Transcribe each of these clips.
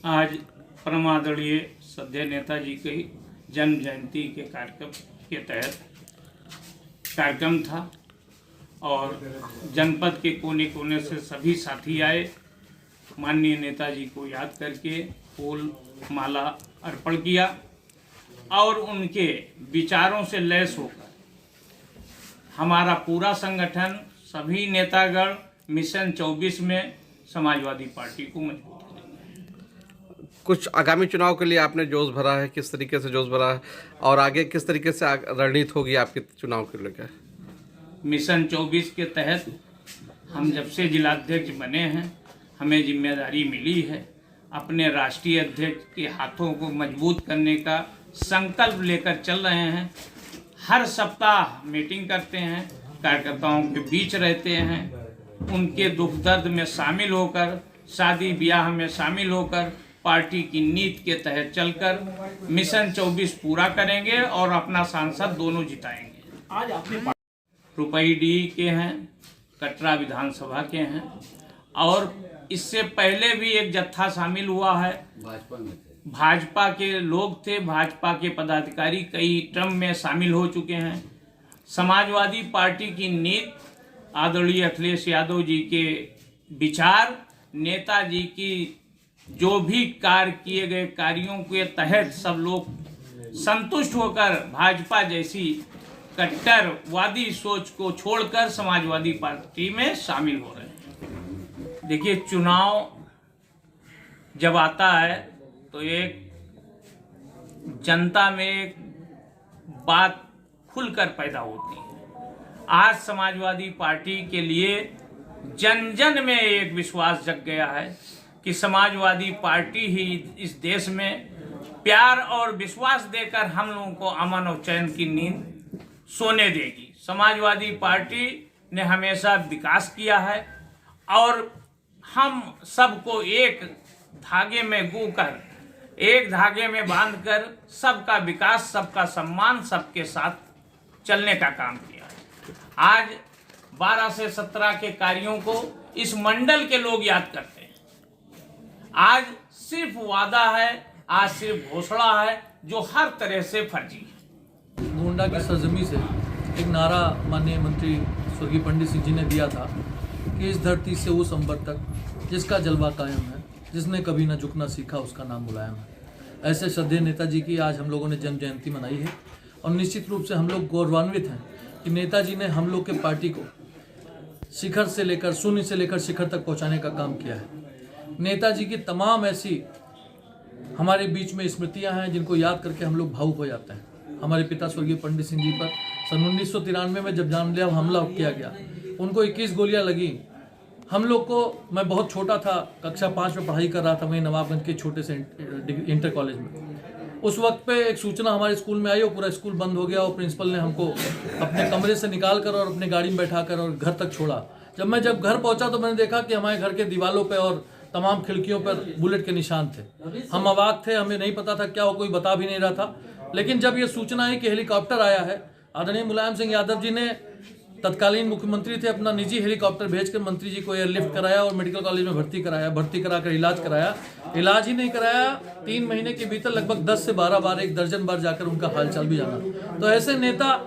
आज परमादरणीय श्रद्धेय नेताजी की जन्म जयंती के कार्यक्रम के तहत कार्यक्रम था और जनपद के कोने कोने से सभी साथी आए। माननीय नेताजी को याद करके फूल माला अर्पण किया और उनके विचारों से लैस होकर हमारा पूरा संगठन, सभी नेतागण मिशन 24 में समाजवादी पार्टी को मजबूत करेंगे। कुछ आगामी चुनाव के लिए आपने जोश भरा है, किस तरीके से जोश भरा है और आगे किस तरीके से रणनीति होगी आपके चुनाव के लेकर? मिशन 24 के तहत हम जब से जिलाध्यक्ष बने हैं, हमें जिम्मेदारी मिली है अपने राष्ट्रीय अध्यक्ष के हाथों को मजबूत करने का संकल्प लेकर चल रहे हैं। हर सप्ताह मीटिंग करते हैं, कार्यकर्ताओं के बीच रहते हैं, उनके दुख दर्द में शामिल होकर, शादी ब्याह में शामिल होकर पार्टी की नीति के तहत चलकर मिशन 24 पूरा करेंगे और अपना सांसद दोनों जिताएंगे। आज आपने रुपईडी के हैं, कटरा विधानसभा के हैं और इससे पहले भी एक जत्था शामिल हुआ है। भाजपा के लोग थे, भाजपा के पदाधिकारी कई टर्म में शामिल हो चुके हैं। समाजवादी पार्टी की नीति, आदरणीय अखिलेश यादव जी के विचार, नेताजी की जो भी कार्य किए गए कार्यों के तहत सब लोग संतुष्ट होकर भाजपा जैसी कट्टरवादी सोच को छोड़कर समाजवादी पार्टी में शामिल हो रहे हैं। देखिए, चुनाव जब आता है तो एक जनता में एक बात खुलकर पैदा होती है। आज समाजवादी पार्टी के लिए जन जन में एक विश्वास जग गया है कि समाजवादी पार्टी ही इस देश में प्यार और विश्वास देकर हम लोगों को अमन और चैन की नींद सोने देगी। समाजवादी पार्टी ने हमेशा विकास किया है और हम सबको एक धागे में गूंथकर, एक धागे में बांधकर सबका विकास, सबका सम्मान, सबके साथ चलने का काम किया है। आज 12 से 17 के कार्यों को इस मंडल के लोग याद करते हैं। आज सिर्फ वादा है, आज सिर्फ घोषणा है जो हर तरह से फर्जी है। गोंडा की सरजमी से एक नारा माननीय मंत्री स्वर्गीय पंडित सिंह जी ने दिया था कि इस धरती से उस अंबर तक जिसका जलवा कायम है, जिसने कभी न झुकना सीखा उसका नाम मुलायम है। ऐसे श्रद्धेय नेताजी की आज हम लोगों ने जन्म जयंती मनाई है और निश्चित रूप से हम लोग गौरवान्वित हैं कि नेताजी ने हम लोग के पार्टी को शिखर से लेकर, शून्य से लेकर शिखर तक पहुंचाने का काम किया है। नेताजी की तमाम ऐसी हमारे बीच में स्मृतियां हैं जिनको याद करके हम लोग भावुक हो जाते हैं। हमारे पिता स्वर्गीय पंडित सिंह जी पर सन 1993 में जब जानलेवा हमला किया गया, उनको 21 गोलियां लगी। हम लोग को, मैं बहुत छोटा था, कक्षा 5 में पढ़ाई कर रहा था वहीं नवाबगंज के छोटे से इंटर कॉलेज में। उस वक्त पे एक सूचना हमारे स्कूल में आई और पूरा स्कूल बंद हो गया और प्रिंसिपल ने हमको अपने कमरे से निकाल कर और अपने गाड़ी में बैठा कर और घर तक छोड़ा। जब घर पहुंचा तो मैंने देखा कि हमारे घर के दीवालों पे और तमाम खिड़कियों पर बुलेट के निशान थे। हम अवाक थे, हमें नहीं पता था क्या हो, कोई बता भी नहीं रहा था। लेकिन जब ये सूचना आई कि हेलीकॉप्टर आया है, आदरणीय मुलायम सिंह यादव जी ने, तत्कालीन मुख्यमंत्री थे, अपना निजी हेलीकॉप्टर भेजकर मंत्री जी को एयरलिफ्ट कराया और मेडिकल कॉलेज में भर्ती कराकर इलाज कराया। इलाज ही नहीं कराया, 3 महीने के भीतर लगभग 10 से 12 बार, 1 दर्जन बार जाकर उनका हालचाल भी जाना। तो ऐसे नेता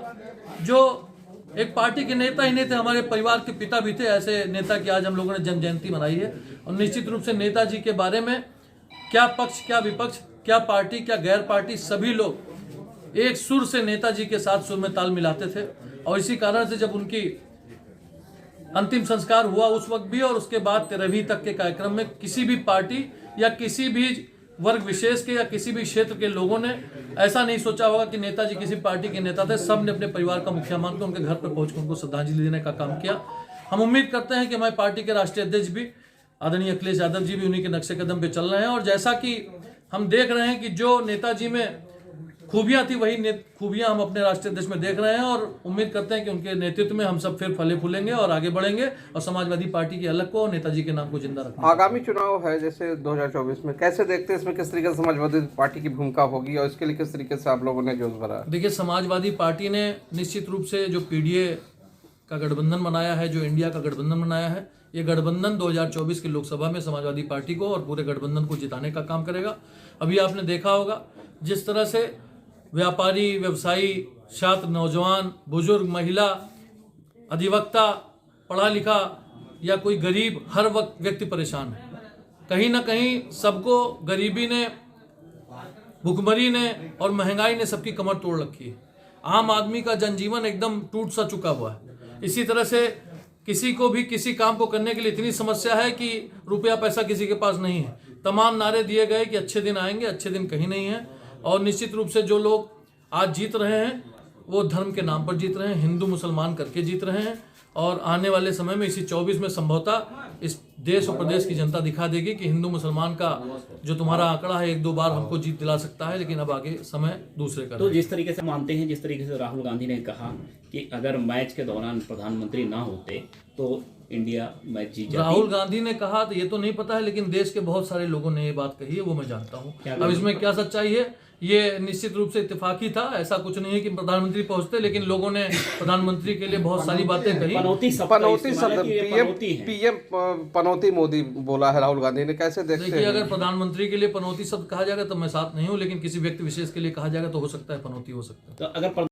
जो एक पार्टी के नेता ही नहीं थे, हमारे परिवार के पिता भी थे, ऐसे नेता की आज हम लोगों ने जन्म जयंती मनाई है। और निश्चित रूप से नेताजी के बारे में क्या पक्ष, क्या विपक्ष, क्या पार्टी, क्या गैर पार्टी, सभी लोग एक सुर से नेताजी के साथ सुर में ताल मिलाते थे। और इसी कारण से जब उनकी अंतिम संस्कार हुआ उस वक्त भी और उसके बाद 13वीं तक के कार्यक्रम में किसी भी पार्टी या किसी भी वर्ग विशेष के या किसी भी क्षेत्र के लोगों ने ऐसा नहीं सोचा होगा कि नेताजी किसी पार्टी के नेता थे। सब ने अपने परिवार का मुखिया मानकर उनके घर पर पहुंचकर उनको श्रद्धांजलि देने का काम किया। हम उम्मीद करते हैं कि हमारी पार्टी के राष्ट्रीय अध्यक्ष भी आदरणीय अखिलेश यादव जी भी उन्हीं के नक्शे कदम पे चल रहे हैं। और जैसा कि हम देख रहे हैं कि जो नेताजी में खूबियां थी वही खूबियां हम अपने राष्ट्रीय अध्यक्ष में देख रहे हैं और उम्मीद करते हैं कि उनके नेतृत्व में हम सब फिर फले फूलेंगे और आगे बढ़ेंगे और समाजवादी पार्टी की अलग को और नेताजी के नाम को जिंदा रखेंगे। आगामी चुनाव है जैसे 2024 में, कैसे देखते हैं इसमें, किस तरीके से समाजवादी पार्टी की भूमिका होगी और इसके लिए किस तरीके से आप लोगों ने जोश भरा? देखिए, समाजवादी पार्टी ने निश्चित रूप से जो पीडीए का गठबंधन बनाया है, जो इंडिया का गठबंधन बनाया है, ये गठबंधन 2024 की लोकसभा में समाजवादी पार्टी को और पूरे गठबंधन को जिताने का काम करेगा। अभी आपने देखा होगा जिस तरह से व्यापारी, व्यवसायी, छात्र, नौजवान, बुजुर्ग, महिला, अधिवक्ता, पढ़ा लिखा या कोई गरीब, हर वक्त व्यक्ति परेशान है। कहीं ना कहीं सबको गरीबी ने, भुखमरी ने और महंगाई ने सबकी कमर तोड़ रखी है। आम आदमी का जनजीवन एकदम टूट सा चुका हुआ है। इसी तरह से किसी को भी किसी काम को करने के लिए इतनी समस्या है कि रुपया पैसा किसी के पास नहीं है। तमाम नारे दिए गए कि अच्छे दिन आएंगे, अच्छे दिन कहीं नहीं है। और निश्चित रूप से जो लोग आज जीत रहे हैं वो धर्म के नाम पर जीत रहे हैं, हिंदू मुसलमान करके जीत रहे हैं। और आने वाले समय में इसी 24 में संभवतः इस देश और प्रदेश की जनता दिखा देगी कि हिंदू मुसलमान का जो तुम्हारा आंकड़ा है 1-2 बार हमको जीत दिला सकता है, लेकिन अब आगे समय दूसरे का। तो जिस तरीके से मानते हैं, जिस तरीके से राहुल गांधी ने कहा कि अगर मैच के दौरान प्रधानमंत्री ना होते तो इंडिया मैच जीत जाती। राहुल गांधी ने कहा तो ये तो नहीं पता है, लेकिन देश के बहुत सारे लोगों ने ये बात कही है, वो मैं जानता हूँ। अब इसमें क्या सच्चाई है ये निश्चित रूप से इत्तेफाकी था। ऐसा कुछ नहीं है कि प्रधानमंत्री पहुंचते, लेकिन लोगों ने प्रधानमंत्री के लिए बहुत सारी बातें कही। पनौती शब्द पीएम पनौती मोदी बोला है राहुल गांधी ने, कैसे देखते हैं? देखिए, अगर प्रधानमंत्री के लिए पनौती शब्द कहा जाएगा तो मैं साथ नहीं हूँ, लेकिन किसी व्यक्ति विशेष के लिए कहा जाएगा तो हो सकता है पनौती हो सकता है। तो अगर